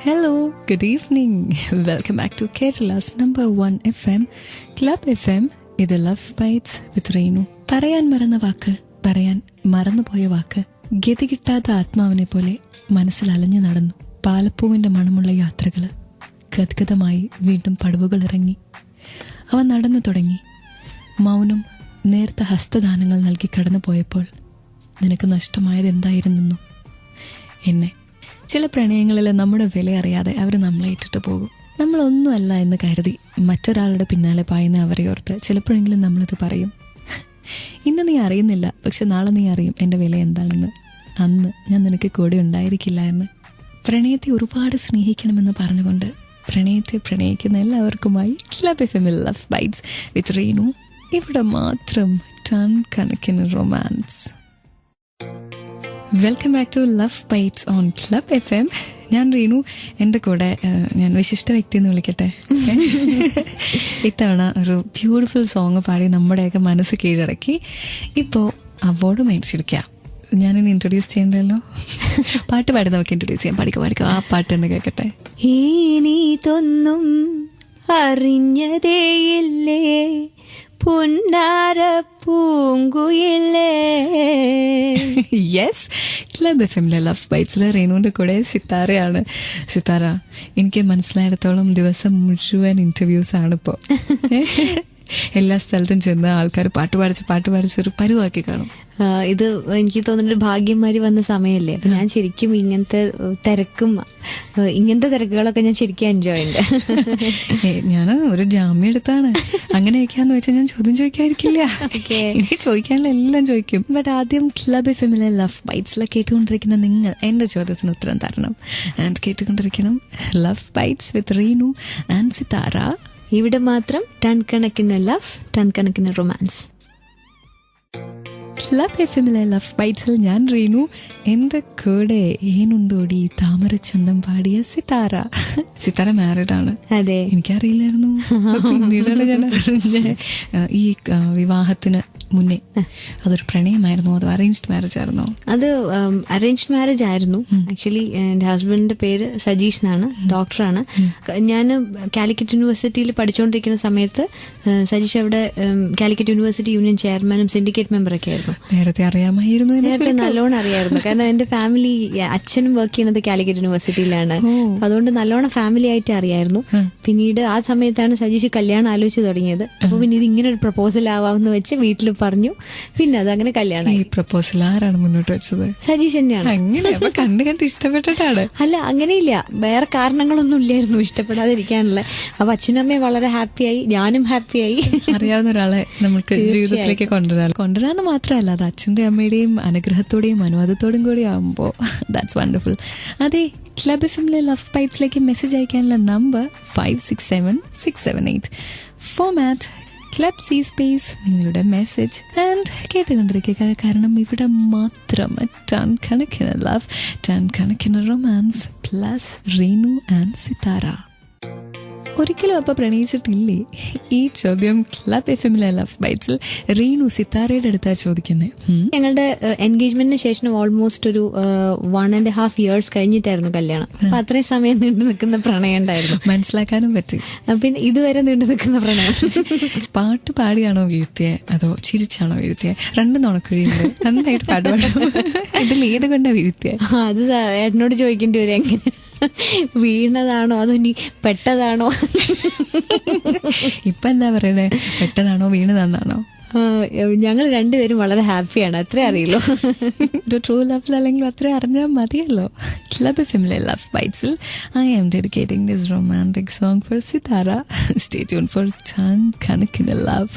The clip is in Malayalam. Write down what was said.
Hello, good evening. Welcome back to Kerala's number 1 FM, Club FM. ഇത് ലവ് ബൈറ്റ്സ് വിത്ത് റീനു. പറയാൻ മറന്ന വാക്ക്, പറയാൻ മറന്നുപോയ വാക്ക്, ഗതി കിട്ടാത്ത ആത്മാവിനെ പോലെ മനസ്സിൽ അലഞ്ഞു നടന്നു. പാലപ്പൂവിന്റെ മണമുള്ള യാത്രകള് ഗദ്ഗതമായി വീണ്ടും പടവുകൾ ഇറങ്ങി. അവ നടന്നു തുടങ്ങി. മൗനം നേർത്ത ഹസ്തദാനങ്ങൾ നൽകി കടന്നു പോയപ്പോൾ നിനക്ക് നഷ്ടമായത് എന്തായിരുന്നെന്നു? എന്നെ. ചില പ്രണയങ്ങളിൽ നമ്മുടെ വില അറിയാതെ അവർ നമ്മളെ ഇട്ടിട്ട് പോകും. നമ്മളൊന്നുമല്ല എന്ന് കരുതി മറ്റൊരാളുടെ പിന്നാലെ പായുന്ന അവരെ ഓർത്ത് ചിലപ്പോഴെങ്കിലും നമ്മളിത് പറയും. ഇന്ന് നീ അറിയുന്നില്ല, പക്ഷെ നാളെ നീ അറിയും എൻ്റെ വില എന്താണെന്ന്. അന്ന് ഞാൻ നിനക്ക് കൂടെ ഉണ്ടായിരിക്കില്ല എന്ന്. പ്രണയത്തെ ഒരുപാട് സ്നേഹിക്കണമെന്ന് പറഞ്ഞുകൊണ്ട് പ്രണയത്തെ പ്രണയിക്കുന്ന എല്ലാവർക്കുമായി ക്ലബ് എഫ്എമ്മിൽ ലവ് ബൈറ്റ്സ് വിത്ത് റീനു. ഇവിടെ മാത്രം ടൺ കണക്കിന് romance. Welcome back to love bytes on club F M. ഞാൻ റീനു. എൻ്റെ കൂടെ ഞാൻ വിശിഷ്ട വ്യക്തി എന്ന് വിളിക്കട്ടെ. ഇത്തവണ ഒരു ബ്യൂട്ടിഫുൾ സോങ് പാടി നമ്മുടെയൊക്കെ മനസ്സ് കീഴടക്കി ഇപ്പോൾ അവാർഡ് മേടിച്ചിരിക്കുക. ഞാനിനി ഇൻട്രൊഡ്യൂസ് ചെയ്യണ്ടല്ലോ. പാട്ട് പാടി നമുക്ക് ഇൻട്രൊഡ്യൂസ് ചെയ്യാം. പാടിക്കോ ആ പാട്ട് തന്നെ കേൾക്കട്ടെ. ഇതൊന്നും അറിഞ്ഞതേയില്ലേ പുന്നാര പൂങ്കുയില്ലേ. യെസ്, ക്ലബ് എഫ് എമ്മിലെ ലവ് ബൈറ്റ്സിലെ റീനുവിൻ്റെ കൂടെ സിത്താരയാണ്. സിത്താര, എനിക്ക് മനസ്സിലായിടത്തോളം ദിവസം മുഴുവൻ ഇന്റർവ്യൂസ് ആണിപ്പോൾ. എല്ലാ സ്ഥലത്തും ചെന്ന് ആൾക്കാർ പാട്ട് പാടിച്ച് ഒരു പരുവാക്കി കാണും. ഇത് എനിക്ക് തോന്നുന്നൊരു ഭാഗ്യമാരി വന്ന സമയമല്ലേ. അപ്പൊ ഞാൻ ശരിക്കും ഇങ്ങനത്തെ തിരക്കുകളൊക്കെ ഞാൻ ശരിക്കും എൻജോയ് ഉണ്ട്. ഞാൻ ഒരു ജാമ്യം എടുത്താണ്. അങ്ങനെയൊക്കെയാന്ന് വെച്ചാൽ ഞാൻ ചോദ്യം ചോദിക്കാതിരിക്കില്ല. എനിക്ക് ചോദിക്കാനുള്ള എല്ലാം ചോദിക്കും. ബട്ട് ആദ്യം ക്ലബ് എഫ് എമ്മിലെ ലവ് ബൈറ്റ്സിലെ കേട്ടുകൊണ്ടിരിക്കുന്ന നിങ്ങൾ എന്റെ ചോദ്യത്തിന് ഉത്തരം തരണം. ആൻഡ് കേട്ടുകൊണ്ടിരിക്കണം love bytes with Reenu and Sithara. ഇവിടെ മാത്രം ടൺ കണക്കിന് ലവ്, ടൺ കണക്കിന് റൊമാൻസ്. ക്ലബ് എഫ് എമ്മിലെ ലവ് ബൈറ്റ്സിൽ ഞാൻ റീനു. എൻ്റെ കൂടെ ഏനുണ്ടോടി താമരച്ചന്തം പാടിയ സിത്താര. സിത്താര മാരീഡ് ആണ്. അതെ, എനിക്കറിയില്ലായിരുന്നു. പിന്നീടാണ് ഞാൻ ഈ വിവാഹത്തിന് മുന്നേ അതൊരു പ്രണയമായിരുന്നു, അത് അറേഞ്ച്ഡ് മാരേജ് ആയിരുന്നോ? അത് അറേഞ്ച്ഡ് മാരേജ് ആയിരുന്നു. ആക്ച്വലി എൻ്റെ ഹസ്ബൻഡിന്റെ പേര് സജീഷ് എന്നാണ്, ഡോക്ടറാണ്. ഞാൻ കാലിക്കറ്റ് യൂണിവേഴ്സിറ്റിയിൽ പഠിച്ചുകൊണ്ടിരിക്കുന്ന സമയത്ത് സജീഷ് അവിടെ കാലിക്കറ്റ് യൂണിവേഴ്സിറ്റി യൂണിയൻ ചെയർമാനും സിൻഡിക്കേറ്റ് മെമ്പറൊക്കെ ആയിരുന്നു. നേരത്തെ അറിയാമായിരുന്നു? നേരത്തെ നല്ലോണം അറിയായിരുന്നു. കാരണം എൻ്റെ ഫാമിലി, അച്ഛനും വർക്ക് ചെയ്യുന്നത് കാലിക്കറ്റ് യൂണിവേഴ്സിറ്റിയിലാണ്. അതുകൊണ്ട് നല്ലോണം ഫാമിലി ആയിട്ട് അറിയായിരുന്നു. പിന്നീട് ആ സമയത്താണ് സജീഷ് കല്യാണം ആലോചിച്ച് തുടങ്ങിയത്. അപ്പൊ പിന്നെ ഇത് ഇങ്ങനെ ഒരു പ്രപ്പോസൽ ആവാമെന്ന് വെച്ച് വീട്ടിൽ പറഞ്ഞു. പിന്നെ അത് അങ്ങനെ കല്യാണം. ഈ പ്രപ്പോസൽ ആരാണ് മുന്നോട്ട് വെച്ചത്? സജീഷ് തന്നെയാണ്. കണ്ട് ഇഷ്ടപ്പെട്ടിട്ടാണ്? അല്ല, അങ്ങനെയില്ല, വേറെ കാരണങ്ങളൊന്നും ഇല്ലായിരുന്നു ഇഷ്ടപ്പെടാതിരിക്കാനുള്ള. അപ്പൊ അച്ഛനും അമ്മയും വളരെ ഹാപ്പിയായി, ഞാനും ഹാപ്പിയായി. അറിയാവുന്ന ഒരാളെ നമുക്ക് ജീവിതത്തിലേക്ക് കൊണ്ടുവരാന്ന് മാത്രമല്ല, അത് അച്ഛൻ്റെ അമ്മയുടെയും അനുഗ്രഹത്തോടെയും അനുവാദത്തോടും കൂടി ആകുമ്പോൾ ദാറ്റ്സ് വണ്ടർഫുൾ. അതെ, ക്ലബ് എഫ് എമ്മിലെ ലവ് ബൈറ്റ്സിലേക്ക് മെസ്സേജ് അയക്കാനുള്ള number 567-678. Format club C space നിങ്ങളുടെ മെസ്സേജ് ആൻഡ് കേട്ടുകൊണ്ടിരിക്കുക. കാരണം ഇവിടെ മാത്രം ടൺ കണക്കിന് ലവ്, ടൺ കണക്കിന് romance plus Reenu and Sithara. ഒരിക്കലും അപ്പൊ പ്രണയിച്ചിട്ടില്ലേ? ഈ ചോദ്യം ക്ലബ് എഫ് എമ്മിലെ ലവ് ബൈറ്റ്സിൽ റീനു സിത്താരയുടെ അടുത്താണ് ചോദിക്കുന്നത്. ഞങ്ങളുടെ എൻഗേജ്മെന്റിന് ശേഷം ഓൾമോസ്റ്റ് ഒരു 1.5 years കഴിഞ്ഞിട്ടായിരുന്നു കല്യാണം. അപ്പൊ അത്രയും സമയം നീണ്ടു നിൽക്കുന്ന പ്രണയം ഉണ്ടായിരുന്നു. മനസ്സിലാക്കാനും പറ്റി. പിന്നെ ഇതുവരെ നീണ്ടു നിൽക്കുന്ന പ്രണയം. പാട്ട് പാടിയാണോ വീഴ്ത്തിയെ അതോ ചിരിച്ചാണോ വീഴ്ത്തിയെ? രണ്ടും നുണക്കുഴിയുണ്ട്. നന്നായിട്ട് പാട്ട് പാടും. ഇതിൽ ഏത് കൊണ്ടാ വീഴ്ത്തിയെ? അത് ഏട്ടനോട് ചോദിക്കേണ്ടി വരും. എങ്ങനെ വീണതാണോ അതോ ഇനി പെട്ടതാണോ? ഇപ്പൊ എന്താ പറയണേ, പെട്ടതാണോ വീണതാണോ? ഞങ്ങൾ രണ്ടുപേരും വളരെ ഹാപ്പിയാണ്, അത്രേ അറിയുള്ളൂ. ഒരു ട്രൂ ലവ് അല്ലെങ്കിൽ അത്രേ അറിഞ്ഞാൽ മതിയല്ലോ. ക്ലബ് എഫ്എമ്മിലെ ലവ് ബൈറ്റ്സിൽ I am dedicating this romantic song for Sithara. Stay tune for ton കണക്കിന് ലവ്.